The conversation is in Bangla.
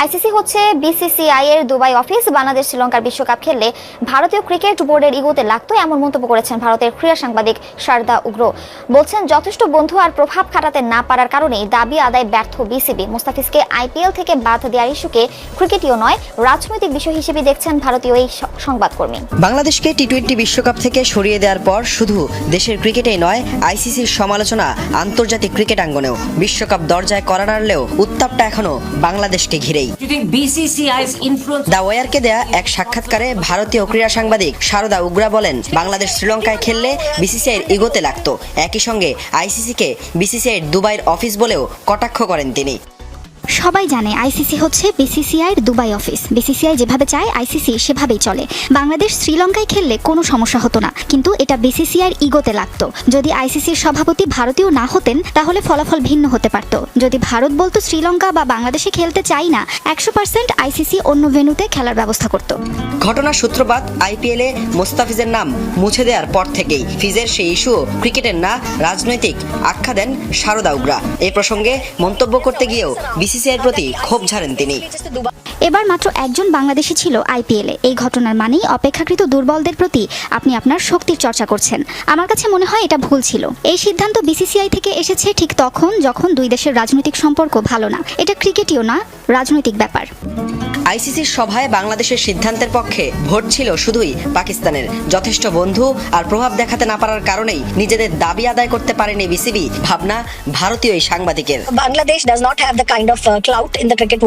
আইসিসি হচ্ছে বিসিসিআই এর দুবাই অফিস। বাংলাদেশ শ্রীলঙ্কার বিশ্বকাপ খেললে ভারতীয় ক্রিকেট বোর্ডের ইগোতে লাগতো, এমন মন্তব্য করেছেন ভারতের ক্রীড়া সাংবাদিক শারদা উগ্র। বলছেন যথেষ্ট বন্ধু আর প্রভাব খাটাতে না পারার কারণেই দাবি আদায় ব্যর্থ বিসিবি। মুস্তাফিজকে আইপিএল থেকে বাদ দেওয়ার ইস্যুকে ক্রিকেটীয় নয়, রাজনৈতিক বিষয় হিসেবে দেখছেন ভারতীয় এই সংবাদকর্মী। বাংলাদেশকে টি-20 বিশ্বকাপ থেকে সরিয়ে দেওয়ার পর শুধু দেশের ক্রিকেটেই নয়, আইসিসির সমালোচনা আন্তর্জাতিক ক্রিকেট আঙ্গনেও। বিশ্বকাপ দরজায় কড়া নাড়লেও উত্তাপটা এখনো বাংলাদেশকে ঘিরেই। দ্য ওয়ারকে দেয়া এক সাক্ষাৎকারে ভারতীয় ক্রীড়া সাংবাদিক শারদা উগ্রা বলেন, বাংলাদেশ শ্রীলঙ্কায় খেললে বিসিসিআইয়ের ইগোতে লাগতো। একই সঙ্গে আইসিসিকে বিসিসিআইয়ের দুবাইয়ের অফিস বলেও কটাক্ষ করেন তিনি। সবাই জানে আইসিসি হচ্ছে বিসিসিআইয়ের দুবাই অফিস। বিসিসিআই যেভাবে চায় আইসিসি সেভাবেই চলে। বাংলাদেশ শ্রীলঙ্কায় খেললে কোনো সমস্যা হতো না, কিন্তু এটা বিসিসিআইয়ের ইগোতে লাগতো। যদি আইসিসির সভাপতি ভারতীয় না হতেন তাহলে ফলাফল ভিন্ন হতে পারত। যদি ভারত বলতো শ্রীলঙ্কা বা বাংলাদেশে খেলতে চাই না, 100% আইসিসি অন্য ভেন্যুতে খেলার ব্যবস্থা করত। ঘটনার সূত্রপাত আইপিএলে মোস্তাফিজের নাম মুছে দেওয়ার পর থেকেই। ফিজের সেই ইস্যু ক্রিকেটের না, রাজনৈতিক আখ্যা দেন শারদা উগ্রা। এই প্রসঙ্গে মন্তব্য করতে গিয়েও বিসিসিআইয়ের প্রতি ক্ষোভ ঝাড়েন তিনি। এবার মাত্র একজন বাংলাদেশি ছিল আইপিএলে। এই ঘটনার মানেই অপেক্ষাকৃত দুর্বলদের প্রতি আপনি আপনার শক্তির চর্চা করছেন। আমার কাছে মনে হয় এটা ভুল ছিল। এই সিদ্ধান্ত বিসিসিআই থেকে এসেছে ঠিক তখন যখন দুই দেশের রাজনৈতিক সম্পর্ক ভালো না। এটা ক্রিকেটীয় না, রাজনৈতিক ব্যাপার। আইসিসির সভায় বাংলাদেশের সিদ্ধান্তের পক্ষে ভোট ছিল শুধুই পাকিস্তানের। যথেষ্ট বন্ধু আর প্রভাব দেখাতে না পারার কারণেই নিজেদের দাবি আদায় করতে পারেনি বিসিবি, ভাবনা ভারতীয় এই সাংবাদিকের। Bangladesh does not have the kind of clout in the cricket